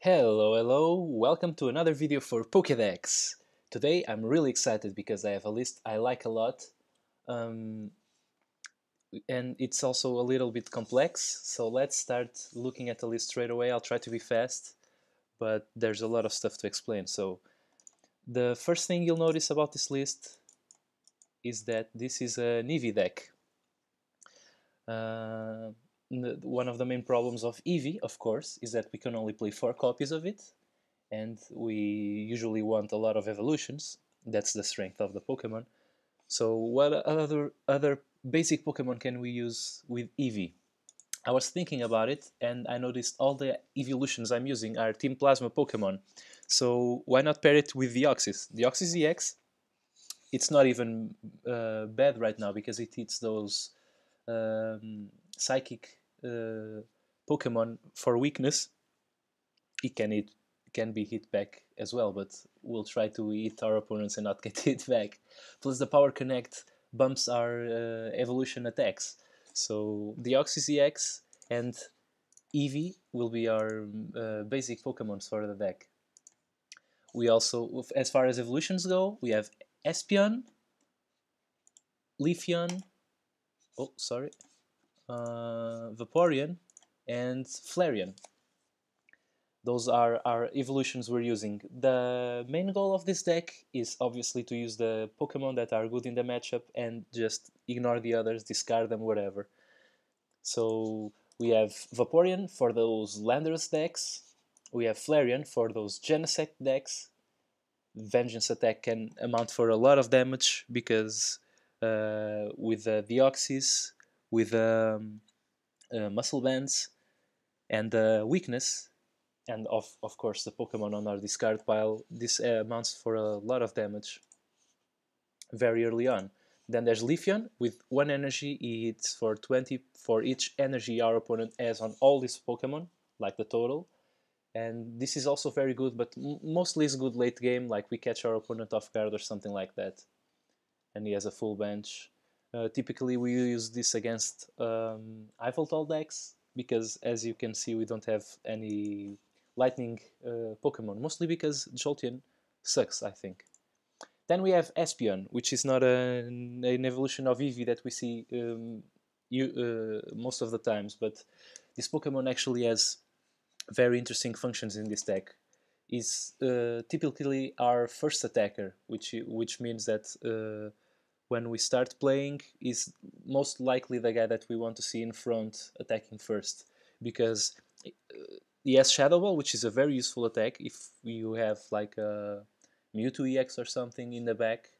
Hello, welcome to another video for Pokédex. Today I'm really excited because I have a list I like a lot, um, and it's also a little bit complex, so let's start looking at the list straight away. I'll try to be fast, but there's a lot of stuff to explain. So the first thing you'll notice about this list is that this is an Eevee deck. Uh, One of the main problems of Eevee, of course, is that we can only play 4 copies of it, and we usually want a lot of evolutions. That's the strength of the Pokemon. So what other basic Pokemon can we use with Eevee? I was thinking about it and I noticed all the evolutions I'm using are Team Plasma Pokemon. So why not pair it with Deoxys? Deoxys EX, it's not even bad right now because it hits those psychic Pokemon for weakness. It can be hit back as well, but we'll try to hit our opponents and not get hit back. Plus, the Power Connect bumps our evolution attacks. So the Deoxys EX and Eevee will be our basic Pokemons for the deck. We also, as far as evolutions go, we have Espeon, Leafeon, oh sorry, Vaporeon, and Flareon. Those are our evolutions we're using. The main goal of this deck is obviously to use the Pokemon that are good in the matchup and just ignore the others, discard them, whatever. So we have Vaporeon for those Landorus decks. We have Flareon for those Genesect decks. Vengeance attack can amount for a lot of damage because with the Deoxys, with Muscle Bands, and weakness, and of course the Pokemon on our discard pile, this amounts for a lot of damage very early on. Then there's Leafeon with 1 energy, he hits for 20 for each energy our opponent has on all these Pokemon, like the total. And this is also very good, but mostly is good late game, like we catch our opponent off guard or something like that. And he has a full bench. Typically we use this against Yveltal decks, because as you can see we don't have any lightning Pokemon, mostly because Jolteon sucks, I think. Then we have Espeon, which is not an evolution of Eevee that we see most of the times, but this Pokemon actually has very interesting functions in this deck. Is typically our first attacker, which means that when we start playing, is most likely the guy that we want to see in front attacking first, because he has Shadow Ball, which is a very useful attack if you have like a Mewtwo EX or something in the back.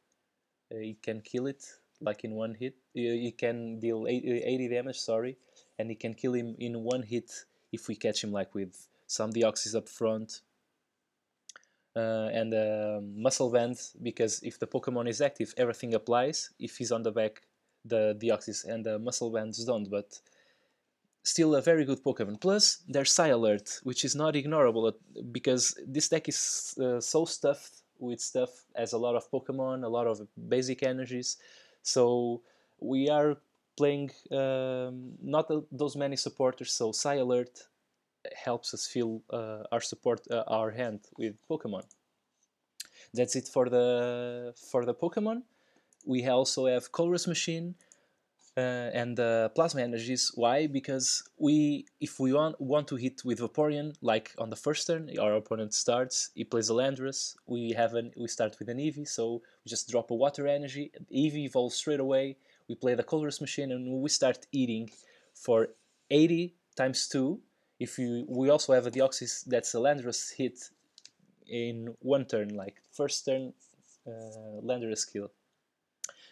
You can kill it like in one hit. You can deal 80 damage, sorry, and you can kill him in one hit if we catch him like with some Deoxys up front. And Muscle Band, because if the Pokemon is active, everything applies. If he's on the back, the Deoxys and the Muscle Bands don't, but still a very good Pokemon. Plus, there's Psy Alert, which is not ignorable because this deck is so stuffed with stuff, as a lot of Pokemon, a lot of basic energies. So we are playing not those many supporters, so Psy Alert helps us fill our hand with Pokemon. That's it for the Pokemon. We also have Colress Machine, and the plasma energies. Why? Because if we want to hit with Vaporeon, like on the first turn, our opponent starts, he plays a Landorus, we start with an Eevee, so we just drop a water energy, Eevee evolves straight away, we play the Colorless Machine, and we start eating for 80 times 2. We also have a Deoxys that's a Landorus hit in one turn, like first turn Landorus kill.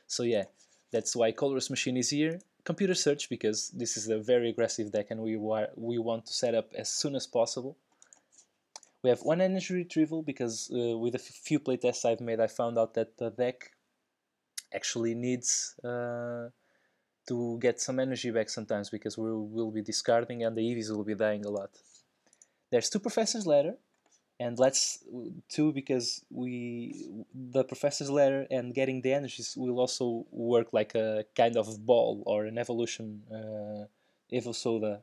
So yeah, that's why Colorless Machine is here. Computer Search, because this is a very aggressive deck and we want to set up as soon as possible. We have 1 energy retrieval because with a few playtests I've made, I found out that the deck actually needs to get some energy back sometimes, because we will be discarding and the Eevees will be dying a lot. There's 2 Professor's Ladder, and let's two, because the Professor's Ladder and getting the energies will also work like a kind of ball or an evolution Evosoda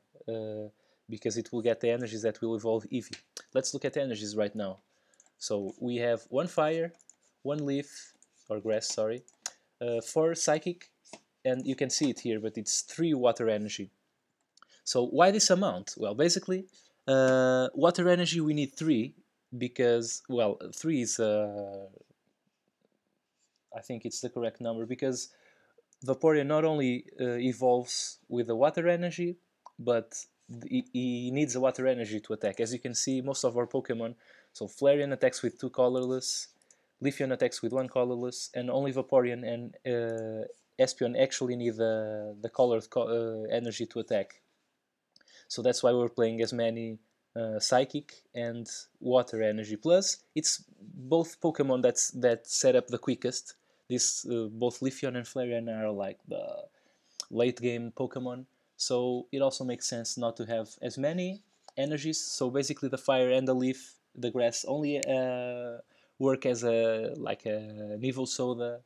because it will get the energies that will evolve Eevee. Let's look at the energies right now. So we have one fire, one leaf, or grass, sorry, 4 psychic, and you can see it here, but it's 3 water energy. So why this amount? Well, basically, water energy we need 3 because, well, 3 is, I think it's the correct number, because Vaporeon not only evolves with the water energy, but he needs the water energy to attack. As you can see, most of our Pokemon, so Flareon attacks with 2 colorless, Leafeon attacks with 1 colorless, and only Vaporeon and Espeon actually need the colored energy to attack. So that's why we're playing as many Psychic and Water energy. Plus, it's both Pokemon that set up the quickest. This both Leafeon and Flareon are like the late game Pokemon, so it also makes sense not to have as many energies. So basically, the fire and the leaf, the grass, only work as a like an evil soda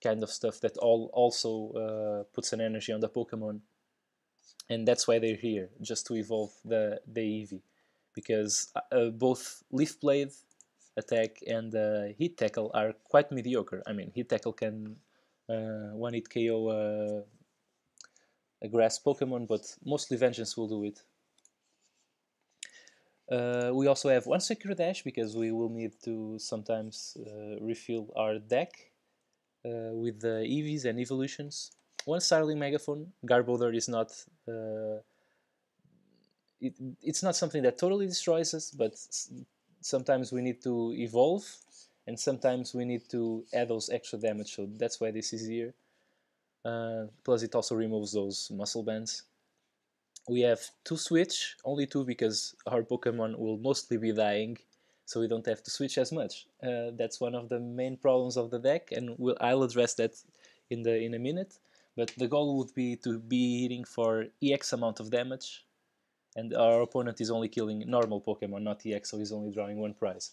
kind of stuff that also puts an energy on the Pokemon, and that's why they're here, just to evolve the Eevee, because both Leaf Blade attack and Heat Tackle are quite mediocre. I mean, Heat Tackle can one hit KO a grass Pokemon, but mostly Vengeance will do it. We also have one Secure Dash because we will need to sometimes refill our deck with the Eevees and Eeveelutions. One Starling Megaphone. Garbodor is not it's not something that totally destroys us, but sometimes we need to evolve, and sometimes we need to add those extra damage, so that's why this is here. Plus it also removes those muscle bands. We have 2 switch, only 2 because our Pokemon will mostly be dying, so we don't have to switch as much. That's one of the main problems of the deck, and I'll address that in a minute. But the goal would be to be hitting for EX amount of damage, and our opponent is only killing normal Pokemon, not EX, so he's only drawing 1 prize.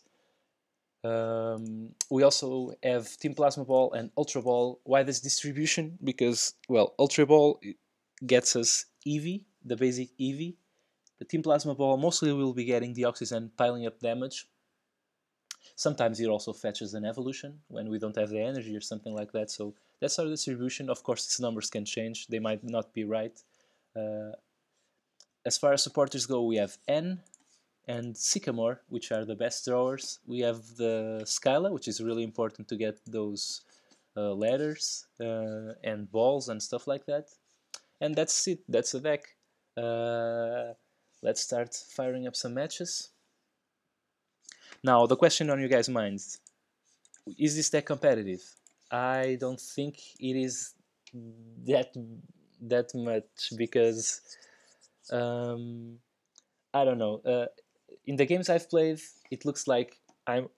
We also have Team Plasma Ball and Ultra Ball. Why this distribution? Because, well, Ultra Ball gets us Eevee, the basic Eevee. The Team Plasma Ball mostly will be getting Deoxys and piling up damage. Sometimes it also fetches an evolution when we don't have the energy or something like that. So that's our distribution. Of course, these numbers can change. They might not be right. As far as supporters go, we have N and Sycamore, which are the best drawers. We have the Skyla, which is really important to get those ladders and balls and stuff like that. And that's it. That's the deck. Let's start firing up some matches. Now, the question on you guys' minds, is this deck competitive? I don't think it is that much because I don't know. In the games I've played, it looks like I'm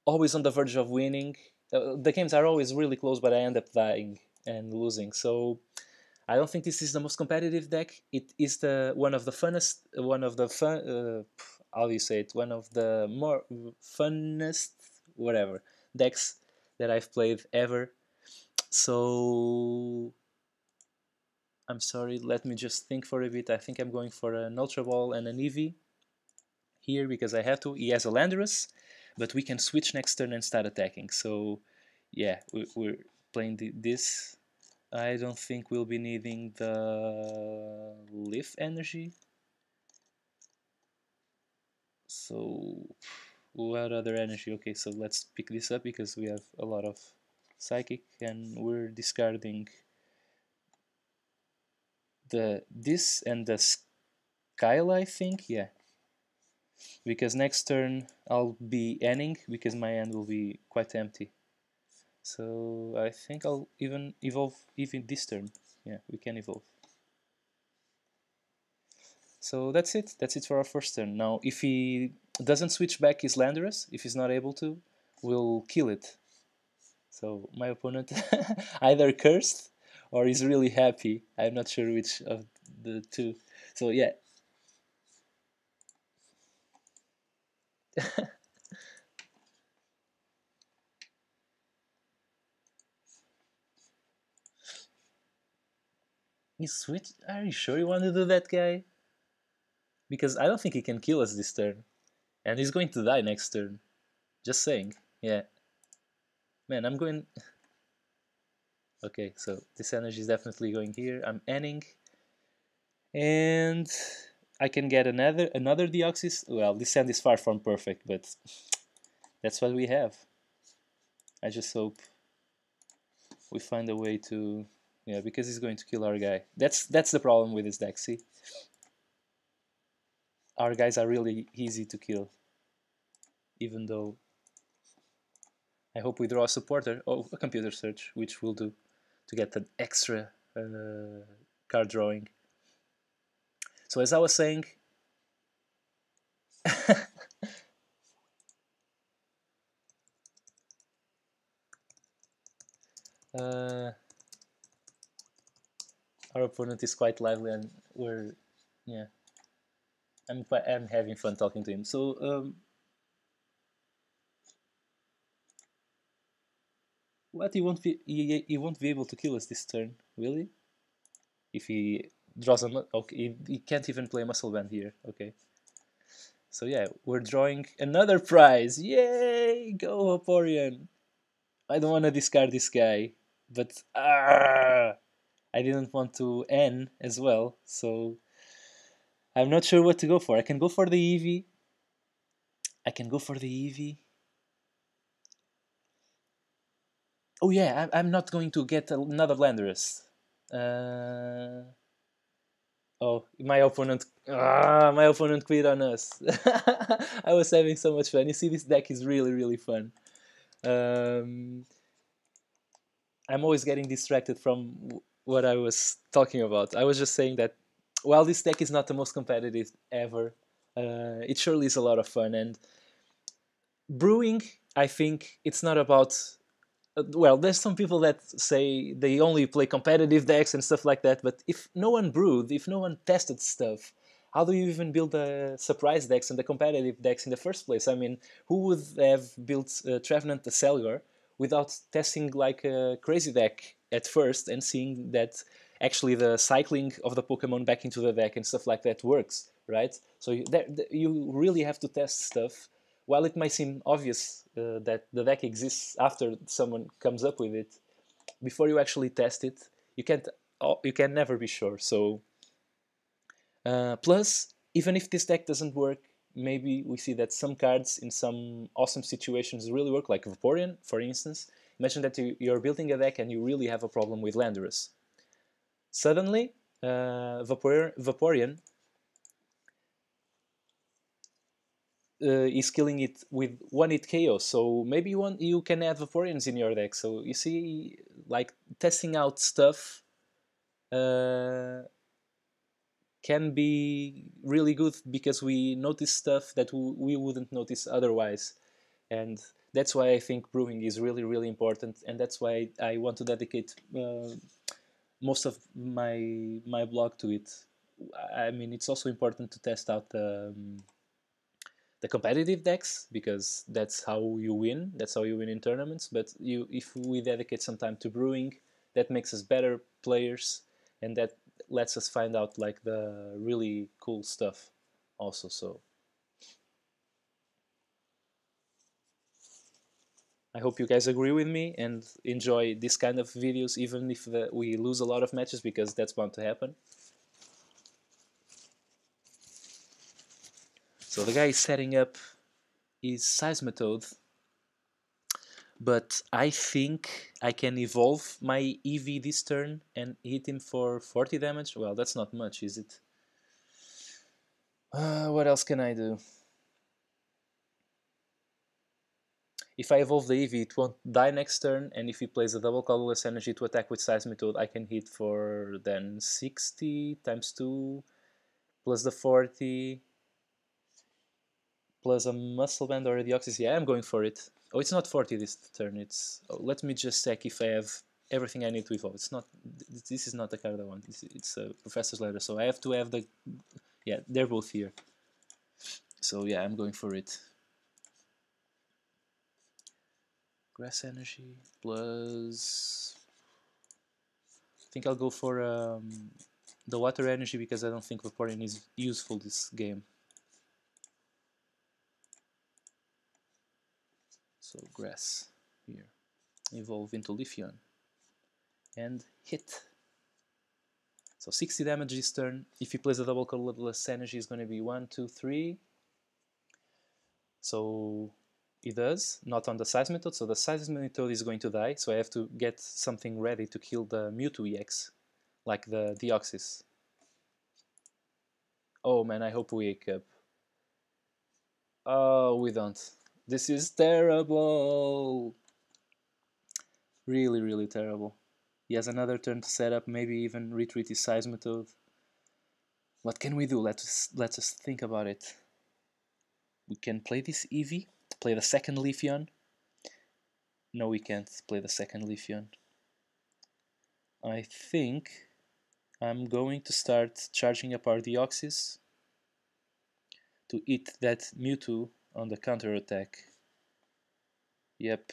always on the verge of winning. The games are always really close, but I end up dying and losing. So I don't think this is the most competitive deck. It is the one of the funnest, one of the fun. How do you say it? One of the more funnest, whatever decks that I've played ever. So I'm sorry. Let me just think for a bit. I think I'm going for an Ultra Ball and an Eevee here because I have to. He has a Landorus, but we can switch next turn and start attacking. So yeah, we're playing this. I don't think we'll be needing the Leaf energy. So what other energy? Okay, so let's pick this up because we have a lot of Psychic and we're discarding this and the Skyla, I think. Yeah, because next turn I'll be ending because my end will be quite empty. So I think I'll even evolve even this turn. Yeah, we can evolve. So that's it. That's it for our first turn. Now, if he doesn't switch back his Landorus, if he's not able to, we'll kill it. So my opponent either cursed or is really happy. I'm not sure which of the two. So yeah. You switch? Are you sure you want to do that, guy? Because I don't think he can kill us this turn. And he's going to die next turn. Just saying. Yeah. Man, I'm going... Okay, so this energy is definitely going here. I'm ending. And I can get another Deoxys. Well, this end is far from perfect, but that's what we have. I just hope we find a way to... Yeah, because he's going to kill our guy. That's the problem with this deck, see? Our guys are really easy to kill. Even though... I hope we draw a supporter. Oh, a computer search, which we'll do to get an extra card drawing. So as I was saying... our opponent is quite lively and we're... Yeah. I'm having fun talking to him. So... What, he won't be able to kill us this turn, will he? If he draws a... Okay, he can't even play a muscle band here. Okay. So yeah, we're drawing another prize. Yay! Go Vaporeon! I don't want to discard this guy, but I didn't want to N as well, so I'm not sure what to go for. I can go for the Eevee. I can go for the Eevee. Oh yeah, I'm not going to get another Landorus. Oh, my opponent quit on us. I was having so much fun. You see, this deck is really fun. I'm always getting distracted from what I was talking about. I was just saying that while this deck is not the most competitive ever, it surely is a lot of fun. And brewing, I think it's not about... well, there's some people that say they only play competitive decks and stuff like that, but if no one brewed, if no one tested stuff, how do you even build the surprise decks and the competitive decks in the first place? I mean, who would have built Trevenant the Selgar without testing like a crazy deck at first and seeing that actually the cycling of the Pokemon back into the deck and stuff like that works, right? So you really have to test stuff. While it might seem obvious that the deck exists after someone comes up with it, before you actually test it, you can never be sure. So plus, even if this deck doesn't work, maybe we see that some cards in some awesome situations really work, like Vaporeon, for instance. Imagine that you're building a deck and you really have a problem with Landorus. Suddenly, Vaporeon is killing it with one hit KO. So maybe you can add Vaporeons in your deck. So you see, like testing out stuff can be really good because we notice stuff that we wouldn't notice otherwise. And that's why I think brewing is really important. And that's why I want to dedicate most of my blog to it. I mean, it's also important to test out the competitive decks because that's how you win. That's how you win in tournaments. But if we dedicate some time to brewing, that makes us better players, and that lets us find out like the really cool stuff also. So I hope you guys agree with me and enjoy this kind of videos, even if we lose a lot of matches, because that's bound to happen. So the guy is setting up his Seismitoad, but I think I can evolve my Eevee this turn and hit him for 40 damage. Well, that's not much, is it? What else can I do? If I evolve the Eevee, it won't die next turn, and if he plays a double colorless energy to attack with Seismitoad, I can hit for then 60 times 2 plus the 40 plus a Muscle Band or a Deoxys. Yeah, I'm going for it. Oh, it's not 40 this turn. It's... Oh, let me just check if I have everything I need to evolve. It's not... This is not the card I want. It's a Professor's Letter, so I have to have the... Yeah, they're both here. So yeah, I'm going for it. Grass Energy plus... I think I'll go for the water energy because I don't think Vaporeon is useful this game. So grass here. Evolve into Leafeon. And hit. So 60 damage this turn. If he plays a double colorless energy, it's going to be 1, 2, 3. So he does, not on the Seismitoad. So the Seismitoad is going to die. So I have to get something ready to kill the Mewtwo EX, like the Deoxys. Oh man, I hope we wake up. Oh, we don't. This is terrible. Really, really terrible. He has another turn to set up, maybe even retreat his Seismitoad. What can we do? Let's think about it. We can play this Eevee, play the second Leafeon. No, we can't play the second Leafeon. I think I'm going to start charging up our Deoxys to eat that Mewtwo on the counter attack. Yep,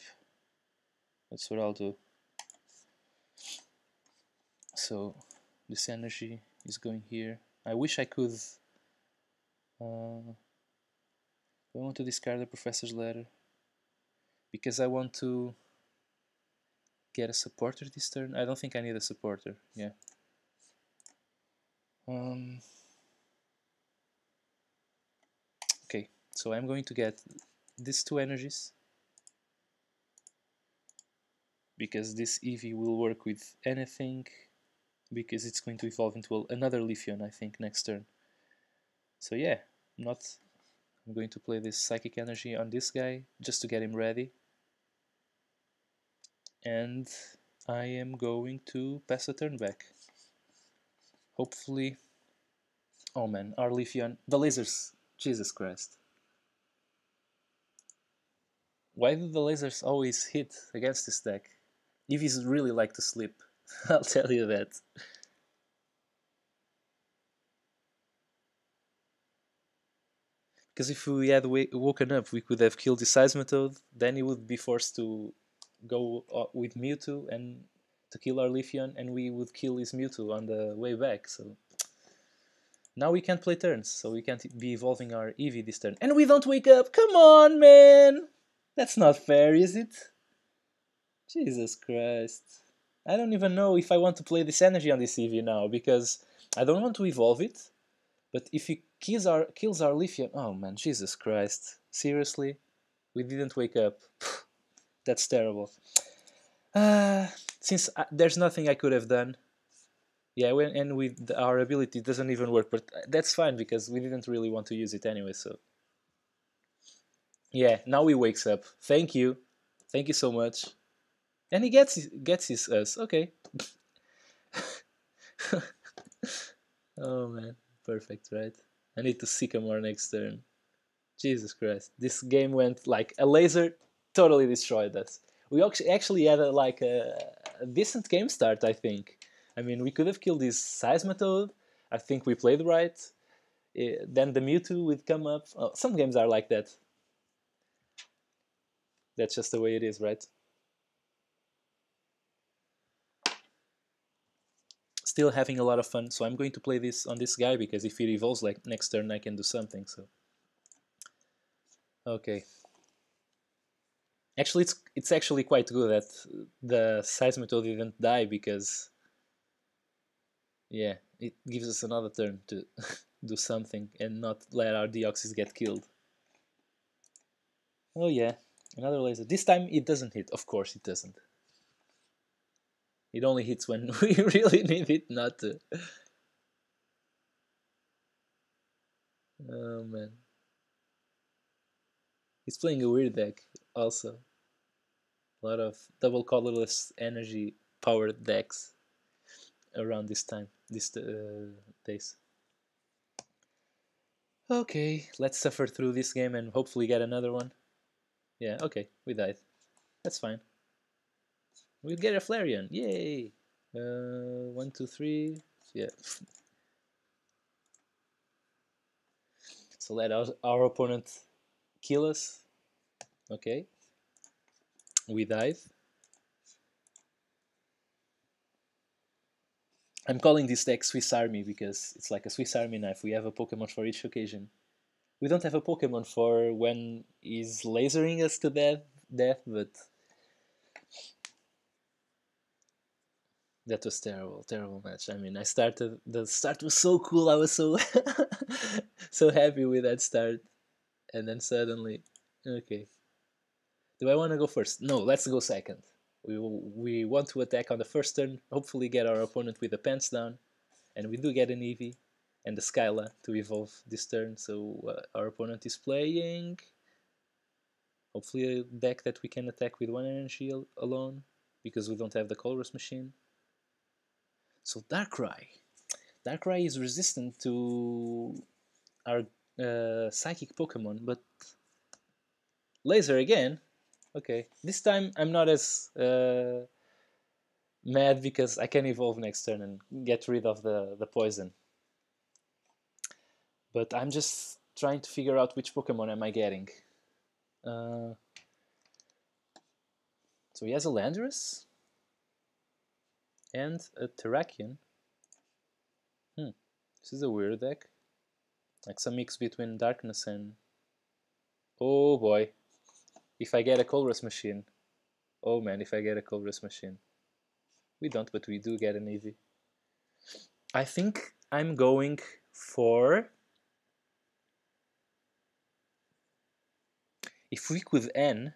that's what I'll do. So this energy is going here. I wish I could. I want to discard the Professor's Letter because I want to get a supporter this turn. I don't think I need a supporter. Yeah. Okay, so I'm going to get these two energies because this Eevee will work with anything because it's going to evolve into another Leafeon, I think, next turn. So yeah, I'm going to play this Psychic Energy on this guy just to get him ready. And I am going to pass a turn back. Hopefully... Oh man, our Leafeon... The lasers! Jesus Christ. Why do the lasers always hit against this deck? Eevees really like to sleep. I'll tell you that. Because if we had woken up, we could have killed the Seismitoad, then he would be forced to go with Mewtwo and to kill our Leafeon, and we would kill his Mewtwo on the way back. So now we can't play turns, so we can't be evolving our Eevee this turn. And we don't wake up! Come on, man! That's not fair, is it? Jesus Christ. I don't even know if I want to play this energy on this Eevee now, because I don't want to evolve it, but if he kills our Leafeon... Oh man, Jesus Christ. Seriously? We didn't wake up. That's terrible. Since there's nothing I could have done. Yeah, and with our ability, it doesn't even work, but that's fine because we didn't really want to use it anyway, so... Yeah, now he wakes up. Thank you. Thank you so much. And he gets his us. Okay. Oh man, perfect, right? I need to Sycamore next turn. Jesus Christ, this game went like a laser, totally destroyed us. We actually had a decent game start, I think. I mean, we could have killed this Seismitoad. I think we played right. Then the Mewtwo would come up. Oh, some games are like that. That's just the way it is, right? Still having a lot of fun, so I'm going to play this on this guy because if it evolves like next turn, I can do something. So, okay. Actually, it's actually quite good that the Seismitoad didn't die because, yeah, it gives us another turn to do something and not let our Deoxys get killed. Oh yeah, another laser. This time it doesn't hit. Of course it doesn't. It only hits when we really need it not to. Oh man. He's playing a weird deck also. A lot of double colorless energy powered decks around this time, these days. Okay, let's suffer through this game and hopefully get another one. Yeah, okay, we died. That's fine. We'll get a Flareon, yay! 1, 2, 3, yeah. So let our opponent kill us. Okay. We died. I'm calling this deck Swiss Army because it's like a Swiss Army knife. We have a Pokemon for each occasion. We don't have a Pokemon for when he's lasering us to death, but that was terrible, terrible match. I mean, the start was so cool. I was so so happy with that start, and then suddenly, okay. Do I want to go first? No, let's go second. We want to attack on the first turn, hopefully get our opponent with the pants down, and we do get an Eevee and the Skyla to evolve this turn, so our opponent is playing hopefully a deck that we can attack with one energy alone, because we don't have the Colress machine. So Darkrai. Darkrai is resistant to our Psychic Pokemon, but Laser again? Okay, this time I'm not as mad because I can evolve next turn and get rid of the poison. But I'm just trying to figure out which Pokemon am I getting. So he has a Landorus and a Terrakion. This is a weird deck. Like some mix between Darkness and... Oh boy. If I get a Colress machine. Oh man, if I get a Colress machine. We don't, but we do get an Eevee. I think I'm going for... If we could N...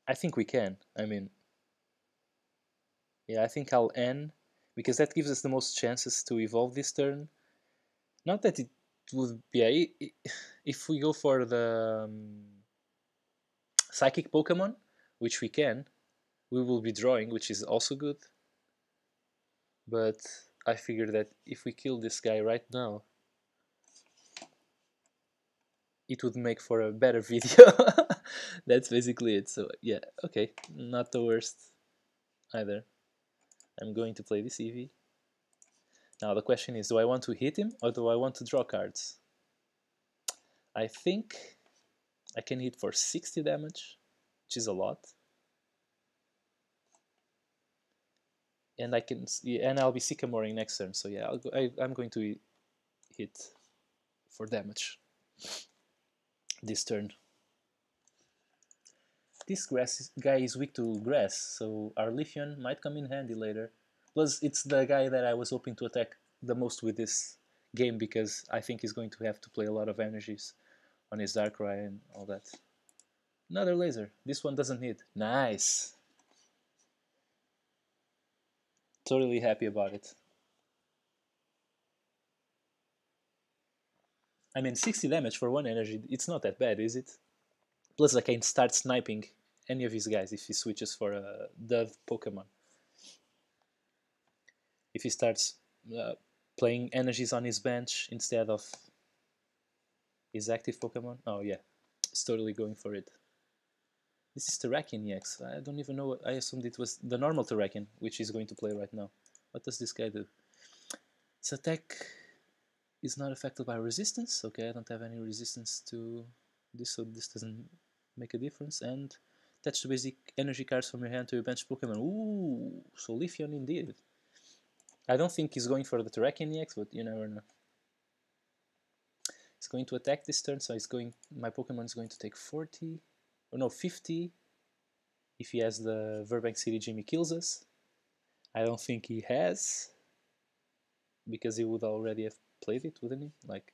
I think we can. I mean... Yeah, I think I'll N. Because that gives us the most chances to evolve this turn. Not that it would be... If we go for the... Psychic Pokemon, which we can, we will be drawing, which is also good. But I figure that if we kill this guy right now, it would make for a better video. That's basically it. So yeah, okay, not the worst either. I'm going to play this Eevee. Now the question is, do I want to hit him or do I want to draw cards? I think I can hit for 60 damage, which is a lot. And I can, and I'll be Sycamoring next turn. So yeah, I'm going to hit for damage this turn. This guy is weak to grass, so our Leafeon might come in handy later. Plus, it's the guy that I was hoping to attack the most with this game because I think he's going to have to play a lot of energies on his Darkrai and all that. Another laser. This one doesn't hit. Nice! Totally happy about it. I mean, 60 damage for one energy, it's not that bad, is it? Plus, I can start sniping any of his guys if he switches for a Dove Pokemon. If he starts playing energies on his bench instead of his active Pokemon. Oh yeah, it's totally going for it. This is Terrakion EX. I don't even know what, I assumed it was the normal Terrakion, which is going to play right now. What does this guy do? Its attack is not affected by resistance. Okay, I don't have any resistance to this, so this doesn't make a difference. And attach the basic energy cards from your hand to your bench Pokemon. Ooh, so Leafeon indeed. I don't think he's going for the Terrakion EX, but you never know. He's going to attack this turn, so my Pokemon is going to take 40, or no, 50 if he has the Verbank City Jimmy kills us. I don't think he has, because he would already have played it, wouldn't he? Like,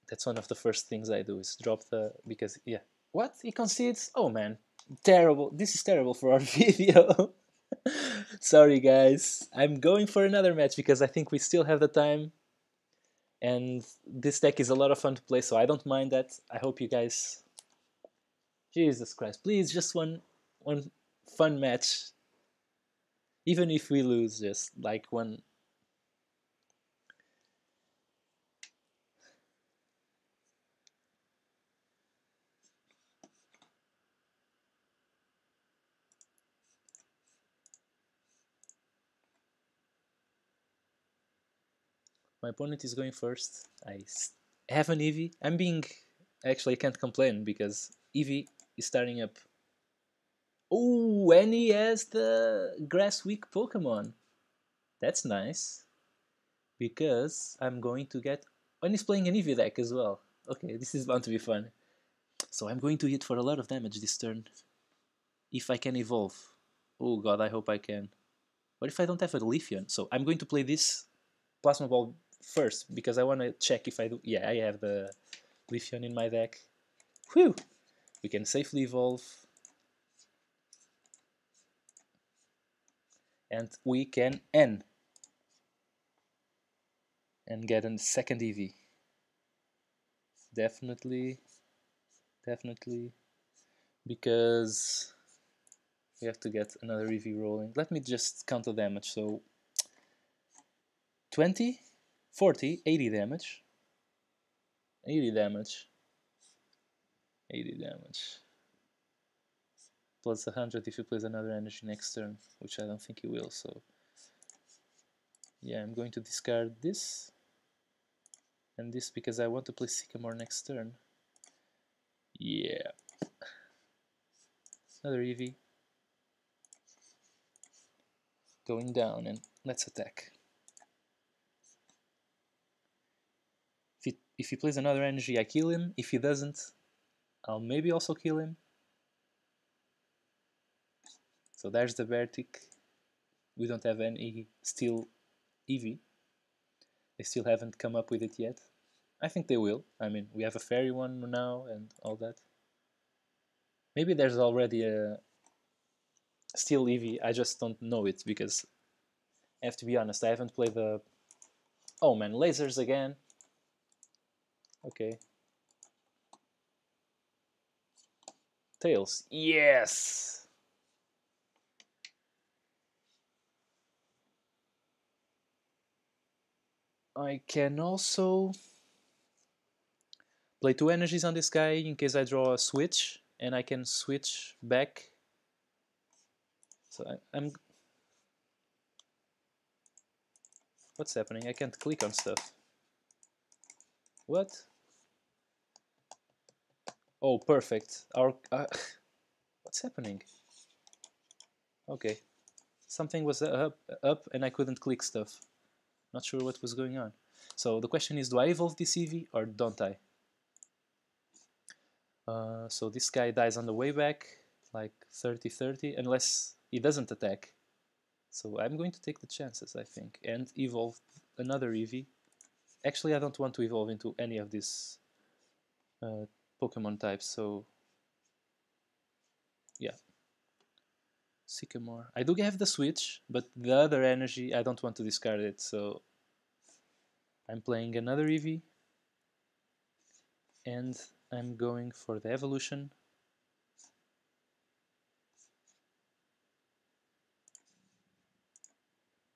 that's one of the first things I do is drop the, because, yeah. What? He concedes? Oh man, terrible. This is terrible for our video. Sorry guys. I'm going for another match because I think we still have the time. And this deck is a lot of fun to play, so I don't mind that. I hope you guys... Jesus Christ, please, just one fun match. Even if we lose, just like one... My opponent is going first. I have an Eevee. Actually, I can't complain because Eevee is starting up Oh, and he has the Grass Week Pokemon. That's nice. Because I'm going to get... And he's playing an Eevee deck as well. Okay, this is bound to be fun. So I'm going to hit for a lot of damage this turn. If I can evolve. Oh god, I hope I can. What if I don't have a Leafeon? So I'm going to play this Plasma Ball first, because I want to check if I do... Yeah, I have the Leafeon in my deck. Whew! We can safely evolve. And we can N. And get a second Eevee. Definitely. Definitely. Because we have to get another Eevee rolling. Let me just count the damage. So 20, 40, 80 damage. 80 damage. 80 damage. Plus 100 if he plays another energy next turn, which I don't think he will, so... Yeah, I'm going to discard this. And this because I want to play Sycamore next turn. Yeah. Another Eevee. Going down, and let's attack. If he plays another energy, I kill him. If he doesn't, I'll maybe also kill him. So there's the Bertic. We don't have any still Eevee. They still haven't come up with it yet. I think they will. I mean, we have a fairy one now and all that. Maybe there's already a still Eevee. I just don't know it because I have to be honest. I haven't played the... Oh man, lasers again. Okay. Tails. Yes! I can also play 2 energies on this guy in case I draw a switch, and I can switch back. So I'm... What's happening? I can't click on stuff. What? Oh, perfect. Our... what's happening? Okay. Something was up and I couldn't click stuff. Not sure what was going on. So the question is, do I evolve this Eevee or don't I? So this guy dies on the way back, like 30-30, unless he doesn't attack. So I'm going to take the chances, I think, and evolve another Eevee. Actually, I don't want to evolve into any of these Pokemon types, so yeah. Sycamore. I do have the switch, but the other energy, I don't want to discard it, so I'm playing another Eevee, and I'm going for the evolution.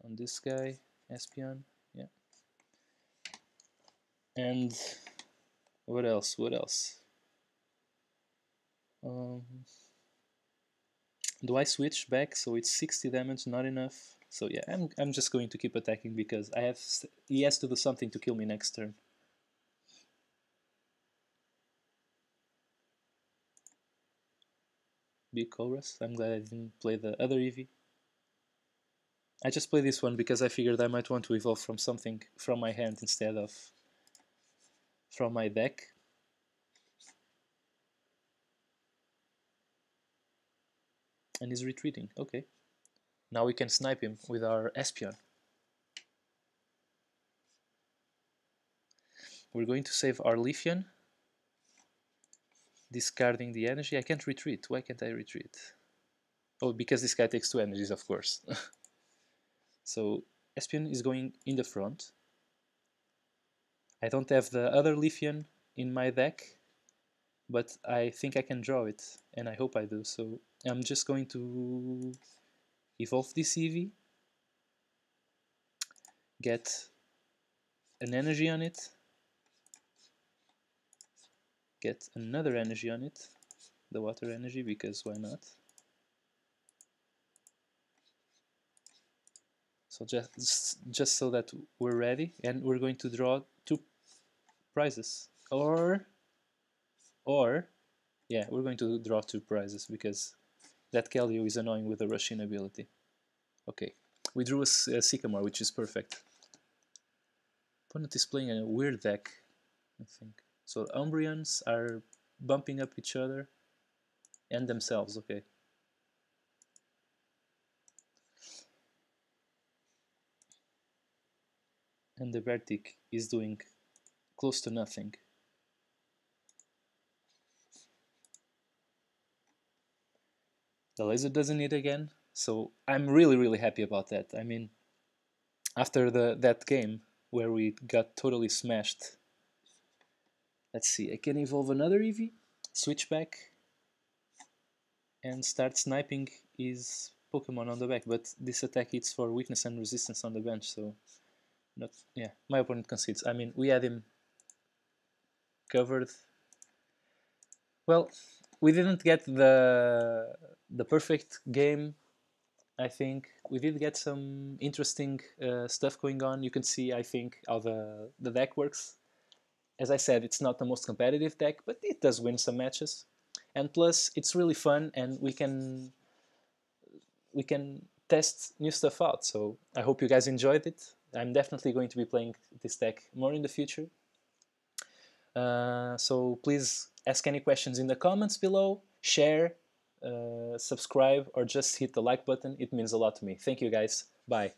On this guy, Espeon, yeah. And what else? What else? Do I switch back so it's 60 damage, not enough? So yeah, I'm just going to keep attacking because I have... he has to do something to kill me next turn. Big Chorus. I'm glad I didn't play the other Eevee. I just played this one because I figured I might want to evolve from something from my hand instead of from my deck. And he's retreating. Okay. Now we can snipe him with our Espeon. We're going to save our Leafeon. Discarding the energy. I can't retreat. Why can't I retreat? Oh, because this guy takes 2 energies, of course. So Espeon is going in the front. I don't have the other Leafeon in my deck, but I think I can draw it, and I hope I do. So I'm just going to evolve this Eevee, get an energy on it, get another energy on it, the water energy, because why not? So just so that we're ready, and we're going to draw 2 prizes, or yeah, we're going to draw 2 prizes because That Kelly is annoying with the rushing ability. Okay, we drew a Sycamore, which is perfect. Opponent is playing a weird deck, I think. So Umbrians are bumping up each other and themselves, okay. And the Vertic is doing close to nothing. The laser doesn't hit again, so I'm really happy about that. I mean, after that game where we got totally smashed. Let's see, I can evolve another Eevee, switch back, and start sniping his Pokemon on the back, but this attack hits for weakness and resistance on the bench, so not, yeah, my opponent concedes. I mean, we had him covered. Well, we didn't get the perfect game. I think we did get some interesting stuff going on. You can see, I think, how the deck works. As I said, it's not the most competitive deck, but it does win some matches. And plus, it's really fun, and we can test new stuff out. So I hope you guys enjoyed it. I'm definitely going to be playing this deck more in the future. So please ask any questions in the comments below, share, subscribe, or just hit the like button. It means a lot to me. Thank you guys. Bye.